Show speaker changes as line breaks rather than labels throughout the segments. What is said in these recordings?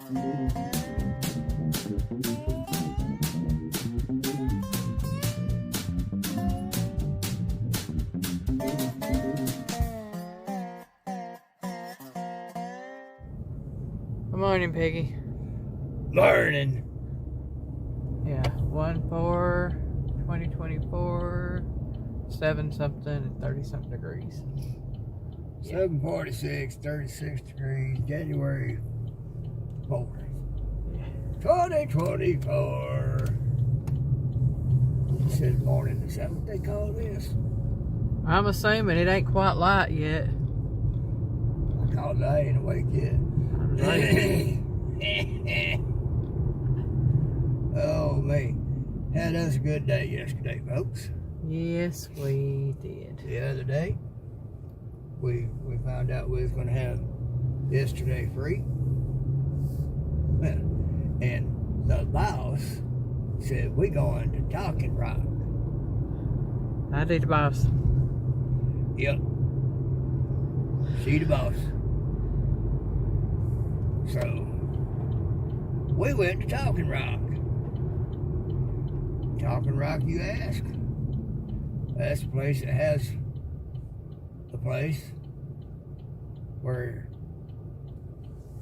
Good morning, Piggy.
Morning.
Yeah, 1/4/2024, 7-something and 30-something degrees.
7:46, 36 degrees, January 4th, 2024. It says morning. Is that what they call this?
I'm assuming it ain't quite light yet.
I call it I ain't awake yet. Oh, man. Had us a good day yesterday, folks.
Yes, we did.
The other day, we found out we was going to have yesterday free. And the boss said, we going to Talking Rock.
I did the boss.
Yep. She the boss. So, we went to Talking Rock. Talking Rock, you ask? That's the place that has the place where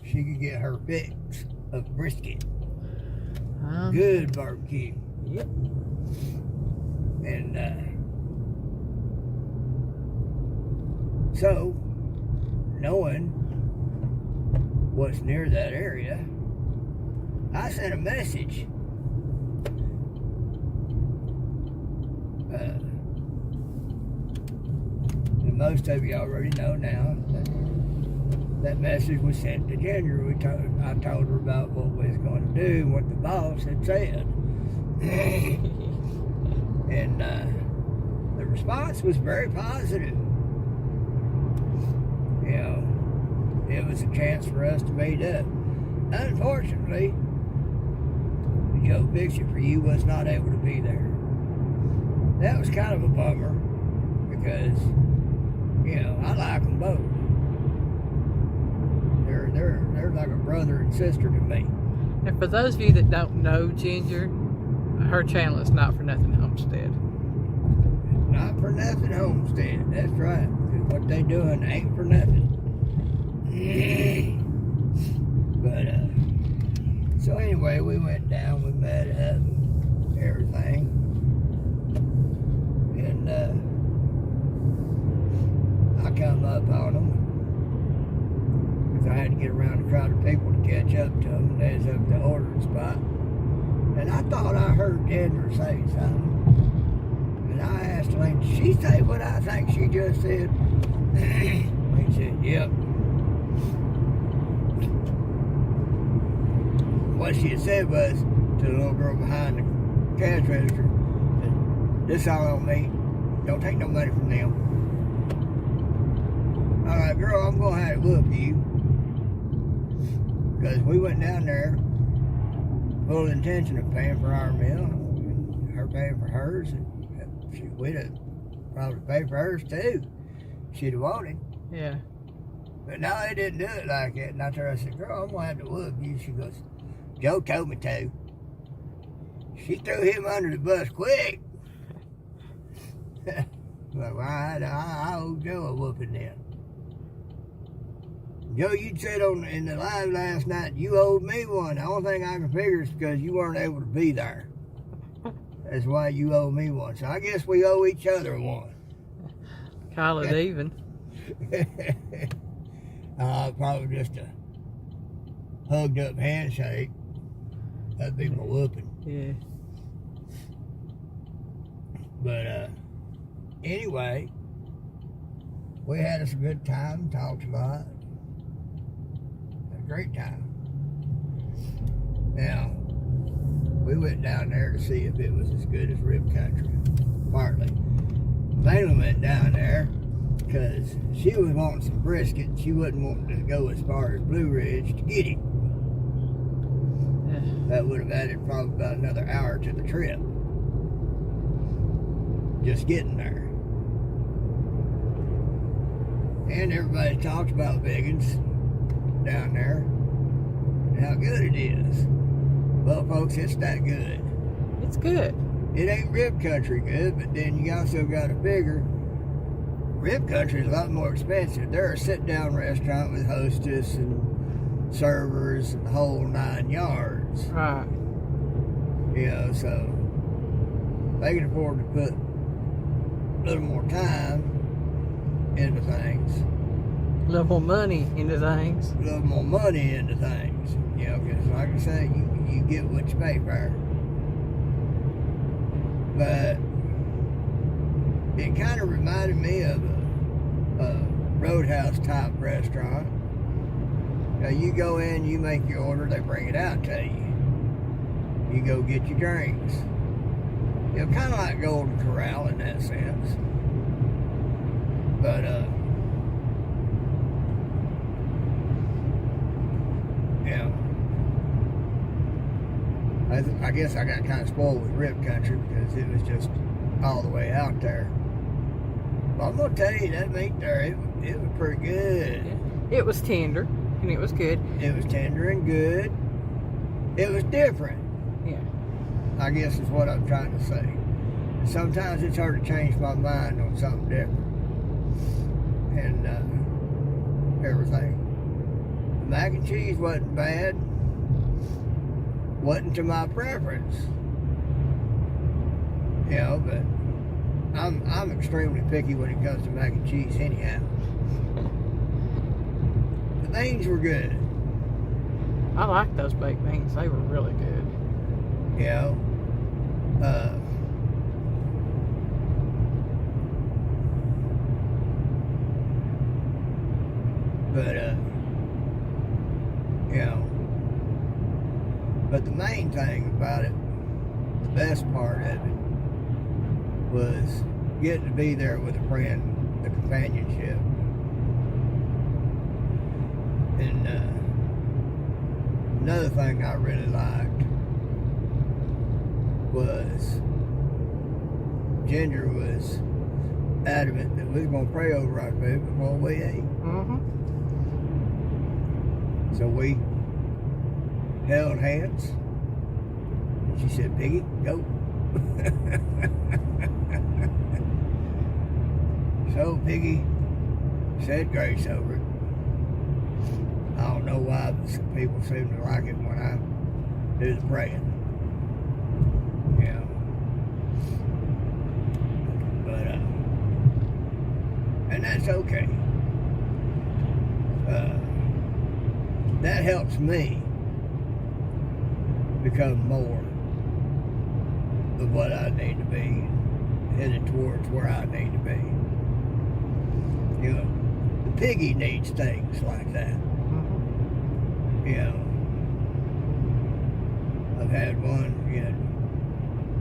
she could get her fix of brisket. Good barbecue.
Yep.
And so, knowing what's near that area, I sent a message. And most of you already know now that message was sent to Ginger. I told her about what we was going to do and what the boss had said. And the response was very positive. You know, it was a chance for us to meet up. Unfortunately, Joe Bishop for you was not able to be there. That was kind of a bummer because, you know, I like them both. They're like a brother and sister to me.
And for those of you that don't know Ginger, her channel is Not For Nothing Homestead.
Not for nothing homestead. That's right. Because what they doing ain't for nothing. But so anyway, we went down. We met up and everything. And I come up on them because I had to get around a crowd of people to catch up to them. They was up at the ordering spot. And I thought I heard Ginger say something. And I asked her, did she say what I think she just said? He said, yep. What she had said was to the little girl behind the cash register, this all on me. Don't take no money from them. I'm like, girl, I'm going to have to whoop you. Because we went down there full intention of paying for our meal, and her paying for hers, and we'd have probably paid for hers too. She'd have wanted.
Yeah.
But no, they didn't do it like that. And I told her, I said, girl, I'm going to have to whoop you. She goes, Joe told me to. She threw him under the bus quick. Well, I owe Joe a whooping then. Joe, you said in the live last night you owed me one. The only thing I can figure is because you weren't able to be there. That's why you owe me one. So I guess we owe each other one.
Call it even.
Probably just a hugged up handshake. That'd be my whooping.
Yeah.
But anyway, we had us a good time, talked a lot. Had a great time. Now, we went down there to see if it was as good as Rib Country. Partly. Mainly went down there because she was wanting some brisket and she wasn't wanting to go as far as Blue Ridge to get it. That would have added probably about another hour to the trip. Just getting there. And everybody talked about Piggins down there. how good it is. Well, folks, it's that good.
It's good.
It ain't rib country good, but then you also got to figure rib country is a lot more expensive. They're a sit-down restaurant with hostess and servers and the whole 9 yards.
Right.
You know, so they can afford to put a little more time into things.
A little more money into things.
A little more money into things. You know, because like I say, you get what you pay for. But it kind of reminded me of a roadhouse type restaurant. Now you go in, you make your order, they bring it out to you. You go get your drinks. You know, kind of like Golden Corral in that sense. But yeah, I guess I got kind of spoiled with rib country because it was just all the way out there. But I'm gonna tell you, that meat there, it was pretty good.
Yeah. It was tender and it was good.
It was tender and good. It was different.
Yeah.
I guess is what I'm trying to say. And sometimes it's hard to change my mind on something different. And everything. The mac and cheese wasn't bad. Wasn't to my preference. You know, but I'm extremely picky when it comes to mac and cheese anyhow. The beans were good.
I like those baked beans. They were really good.
You know, but you know, but the main thing about it, the best part of it, was getting to be there with a friend, the companionship. And another thing I really liked was Ginger was adamant that we were going to pray over our food before we ate.
Mm-hmm.
So we held hands. And she said, Piggy, go. So Piggy said grace over it. I don't know why, but some people seem to like it when I do the praying. Yeah. But, and that's okay. That helps me become more of what I need to be, headed towards where I need to be. You know, the piggy needs things like that.
Mm-hmm.
You know, I've had one, you know,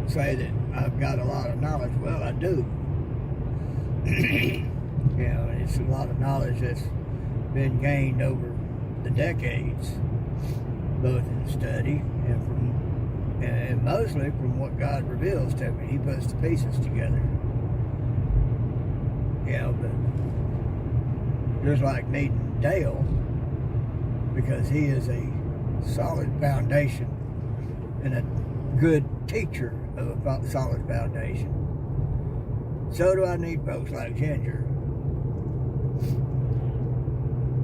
say that I've got a lot of knowledge. Well, I do. You know, and it's a lot of knowledge that's been gained over the decades, both in study and mostly from what God reveals to me. He puts the pieces together. You know, but just like needing Dale, because he is a solid foundation and a good teacher of a solid foundation. So do I need folks like Ginger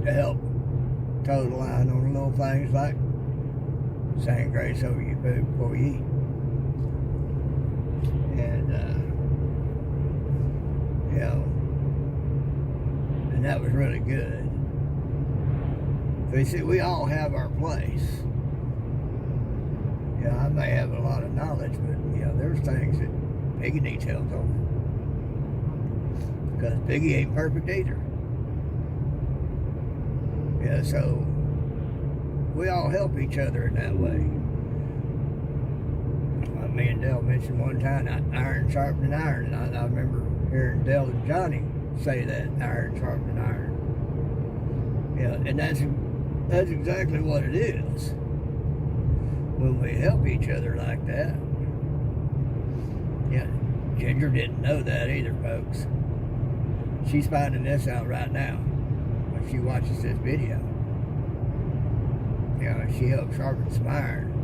to help toe the line on little things like saying grace over your food before you eat. And, you know, and that was really good. So you see, we all have our place. Yeah, I may have a lot of knowledge, but, you know, there's things that Piggy needs help on. Because Piggy ain't perfect either. Yeah, so we all help each other in that way. Like me and Dell mentioned one time, iron sharpening iron. And I remember hearing Dell and Johnny say that, iron sharpening iron. Yeah, and that's exactly what it is. When we help each other like that. Yeah, Ginger didn't know that either, folks. She's finding this out right now when she watches this video. You she helped sharpen some iron.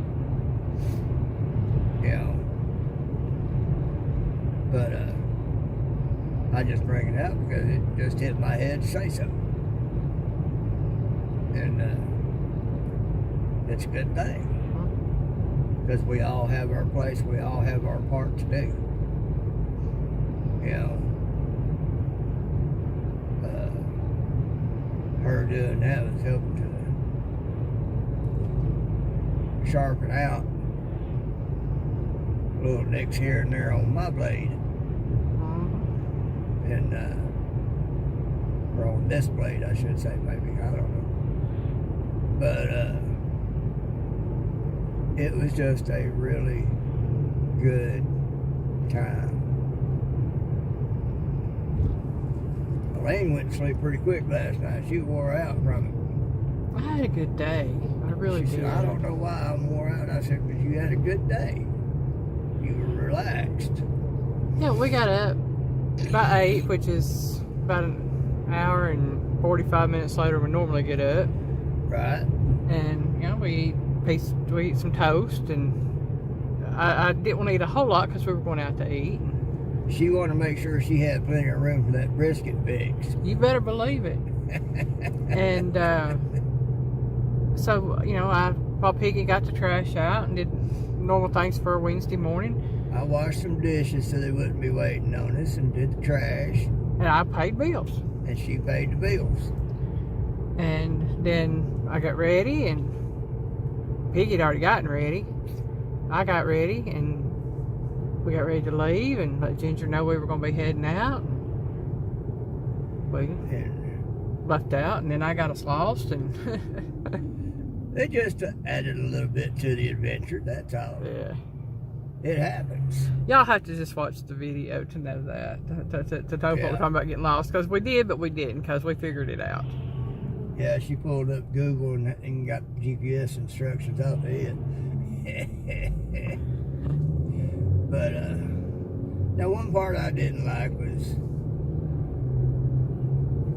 But I just bring it out because it just hit my head to say so. And it's a good thing. Because we all have our place, we all have our part to do. Her doing that was helping to sharpen out little nicks here and there on my blade. And or on this blade, I should say, maybe, I don't know. But it was just a really good time. Elaine went to sleep pretty quick last night. She wore out from it.
I had a good day. I really
She
did.
said, I don't know why I'm wore out. I said, because you had a good day. You were relaxed.
Yeah, we got up about 8, which is about an hour and 45 minutes later we normally get up.
Right.
And, we eat some toast, and I didn't want to eat a whole lot because we were going out to eat.
She wanted to make sure she had plenty of room for that brisket fix.
You better believe it. And so, while Piggy got the trash out and did normal things for a Wednesday morning,
I washed some dishes so they wouldn't be waiting on us and did the trash.
and I paid bills.
And she paid the bills.
And then I got ready, and Piggy had already gotten ready. I got ready, and we got ready to leave and let Ginger know we were going to be heading out. We left out, and then I got us lost, and
they just added a little bit to the adventure, that's all.
yeah.
It happens.
Y'all have to just watch the video to know that, to know what we're talking about getting lost, because we did, but we didn't, because we figured it out.
Yeah, she pulled up Google and got GPS instructions off of it. But now one part I didn't like was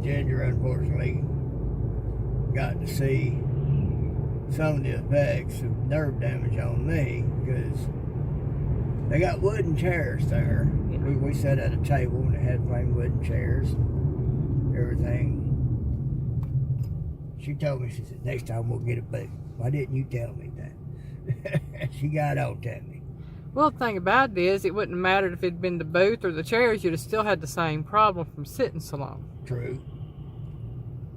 Ginger unfortunately got to see some of the effects of nerve damage on me, because they got wooden chairs there.
Yeah.
We sat at a table and they had plain wooden chairs, everything. She told me, she said, next time we'll get a booth. Why didn't you tell me that? She got on to me.
Well, the thing about it is, it wouldn't have mattered if it'd been the booth or the chairs. You'd have still had the same problem from sitting so long.
True.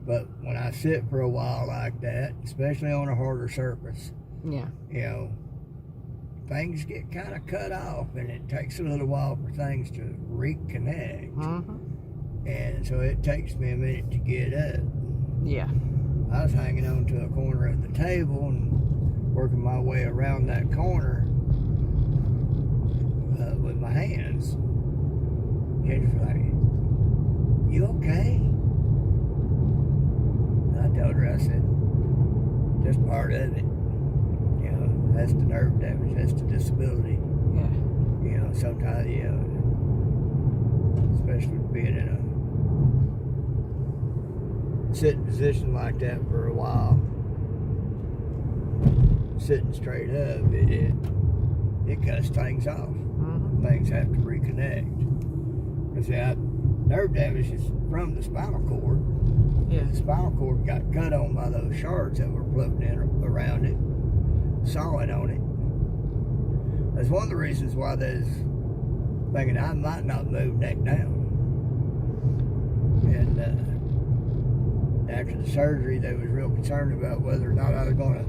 But when I sit for a while like that, especially on a harder surface,
Yeah.
Things get kind of cut off, and it takes a little while for things to reconnect. And so it takes me a minute to get up.
Yeah.
I was hanging on to a corner of the table and working my way around that corner with my hands. Ginger's like, you okay? And I told her, I said, just part of it. That's the nerve damage, that's the disability.
Yeah.
Sometimes, especially being in a sitting position like that for a while, sitting straight up, it cuts things off. Things have to reconnect. Because nerve damage is from the spinal cord.
Yeah.
The spinal cord got cut on by those shards that were floating in around it, sawing on it. That's one of the reasons why there's thinking I might not move neck down. And after the surgery, they was real concerned about whether or not I was going to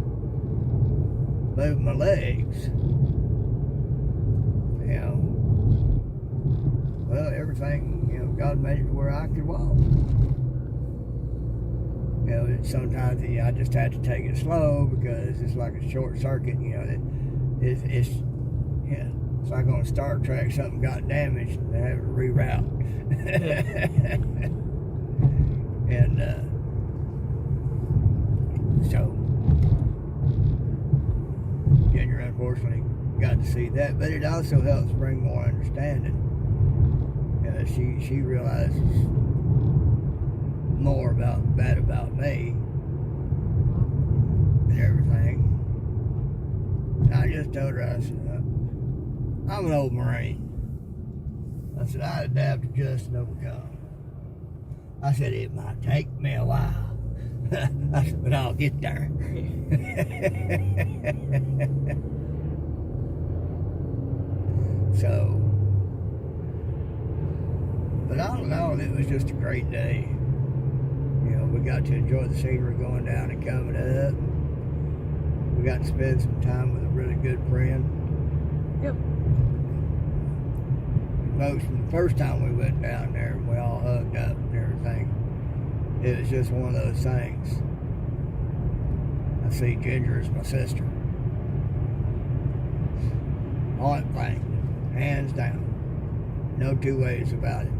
move my legs. Well, everything, God made it to where I could walk. Sometimes I just had to take it slow because it's like a short circuit. It's like on Star Trek, something got damaged and they have to reroute. And so Ginger unfortunately got to see that, but it also helps bring more understanding. She realizes more about me and everything just told her, I said, I'm an old Marine. I said, I adapt, adjust, and overcome. I said, it might take me a while. I said, but I'll get there. So, but I don't know, it was just a great day. You know, we got to enjoy the scenery going down and coming up. We got to spend some time with a really good friend.
Yep.
The first time we went down there, we all hugged up and everything. It was just one of those things. I see Ginger as my sister. Point blank, hands down. No two ways about it.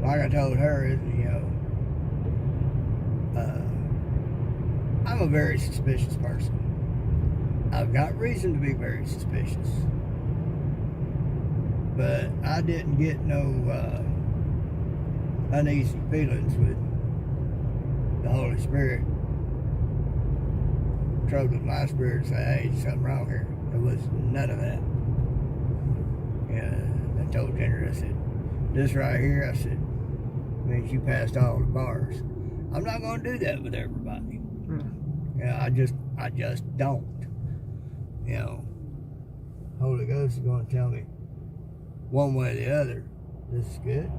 Like I told her, you know, I'm a very suspicious person. I've got reason to be very suspicious. But I didn't get no uneasy feelings with the Holy Spirit troubling my spirit and say, hey, there's something wrong here. There was none of that. Yeah, I told Ginger, I said, this right here, I said, means you passed all the bars. I'm not going to do that with everybody. Yeah, I just don't. You know, Holy Ghost is going to tell me one way or the other, this is good,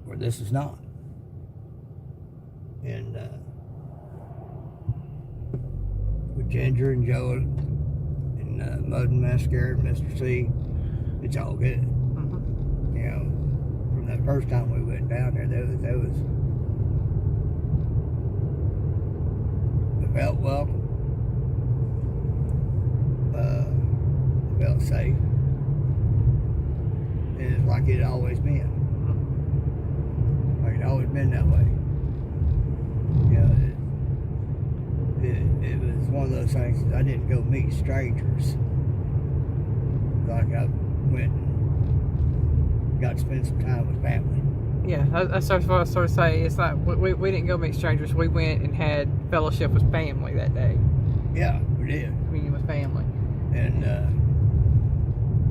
or this is not. And with Ginger and Joe and Mud and Mascara and Mr. C, it's all good. You know, from that first time we went down there, there was I felt welcome. I felt safe. And it's like it had always been. Like it always been that way. You know, it was one of those things that I didn't go meet strangers. Like I went and got to spend some time with family.
Yeah, that's what I was sort of say. It's like we didn't go meet strangers. We went and had fellowship with family that day.
Yeah, we did.
Meeting with family.
And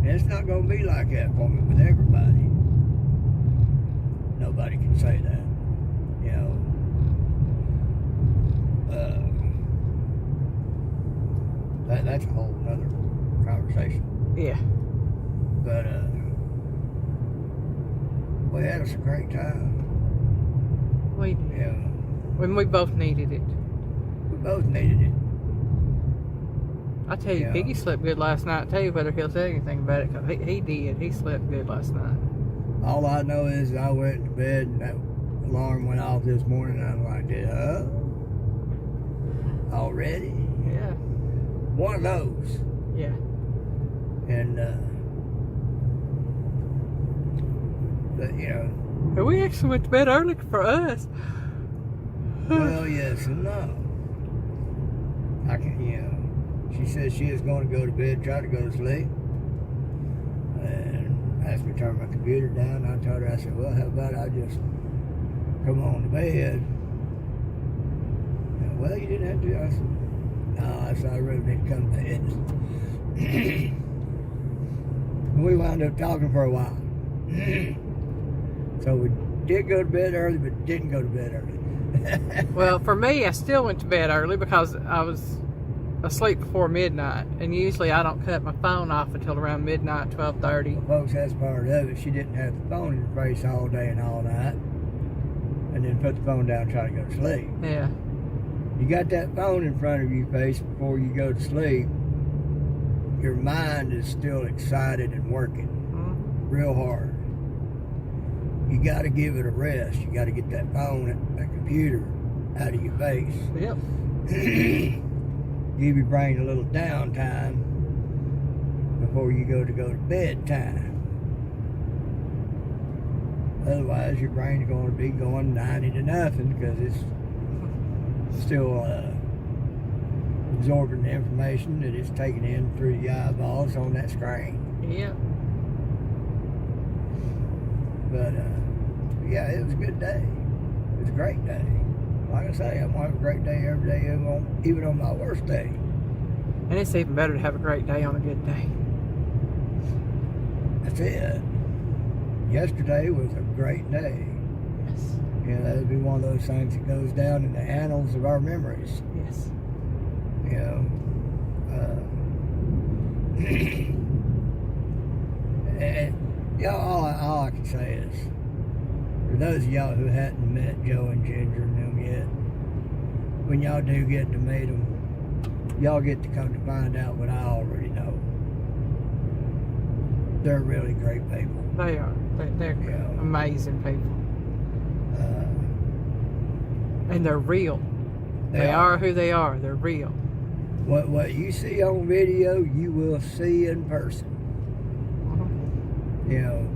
it's not going to be like that for me with everybody. Nobody can say that. You know. That's a whole other conversation.
Yeah.
But we had us a great time. Yeah.
When we both needed it.
We both needed it.
I tell you, Piggy slept good last night too, whether he'll say anything about it, because he did. He slept good last night.
All I know is I went to bed and that alarm went off this morning and I'm like, already?
Yeah.
One of those.
Yeah.
And, but you know.
But we actually went to bed early for us.
Well, yes and no. I can, you know. She said she was going to go to bed, try to go to sleep, and asked me to turn my computer down. I told her, I said, well, how about I just come on to bed? And, well, you didn't have to. I said, no, I said, I really need to come to bed. We wound up talking for a while. So we did go to bed early, but didn't go to bed early.
Well, for me, I still went to bed early because I was asleep before midnight, and usually I don't cut my phone off until around midnight, 12:30.
Well, folks, that's part of it. She didn't have the phone in her face all day and all night, and then put the phone down and try to go to sleep.
Yeah.
You got that phone in front of your face before you go to sleep, your mind is still excited and working real hard. You got to give it a rest. You got to get that phone, that computer out of your face.
Yep.
Give your brain a little downtime before you go to bed time. Otherwise, your brain's going to be going 90 to nothing because it's still absorbing the information that it's taking in through the eyeballs on that screen.
Yeah.
But yeah, it was a good day. It was a great day. Like I say, I'm having a great day every day, even on my worst day.
And it's even better to have a great day on a good day.
That's it. Yesterday was a great day.
Yes.
You know, that'd be one of those things that goes down in the annals of our memories.
Yes.
You know, and y'all, all I can say is, for those of y'all who hadn't met Joe and Ginger and them yet, when y'all do get to meet them, y'all get to come to find out what I already know. They're really great people.
They are. They're
Yeah.
amazing people. And they're real. They are who they are. They're real.
What you see on video, you will see in person.
Mm-hmm.
You know,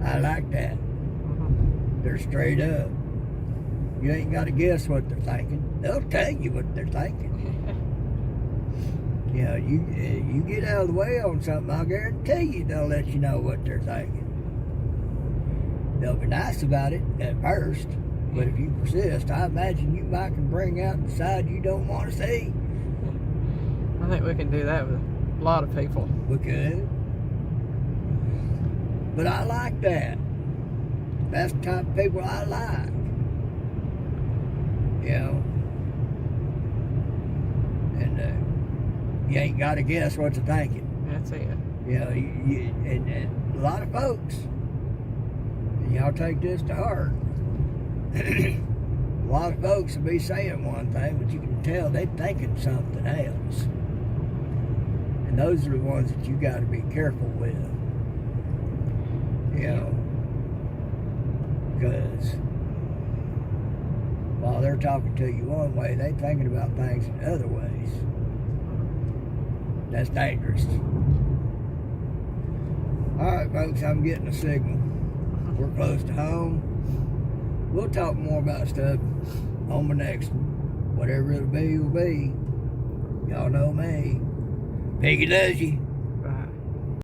I like that.
Mm-hmm.
They're straight up. You ain't got to guess what they're thinking. They'll tell you what they're thinking. You know, you get out of the way on something, I'll guarantee you they'll let you know what they're thinking. They'll be nice about it at first, but if you persist, I imagine you might can bring out the side you don't want to see.
I think we can do that with a lot of people.
We could. But I like that. That's the type of people I like. You know? And you ain't got to guess what they're thinking.
That's it.
You know, and a lot of folks, and y'all take this to heart, a lot of folks will be saying one thing, but you can tell they're thinking something else. And those are the ones that you got to be careful with. You know, because while they're talking to you one way, they're thinking about things in other ways. That's dangerous. Alright, folks, I'm getting a signal. We're close to home. We'll talk more about stuff on the next one. Whatever it'll be, will be. Y'all know me. Piggy does you.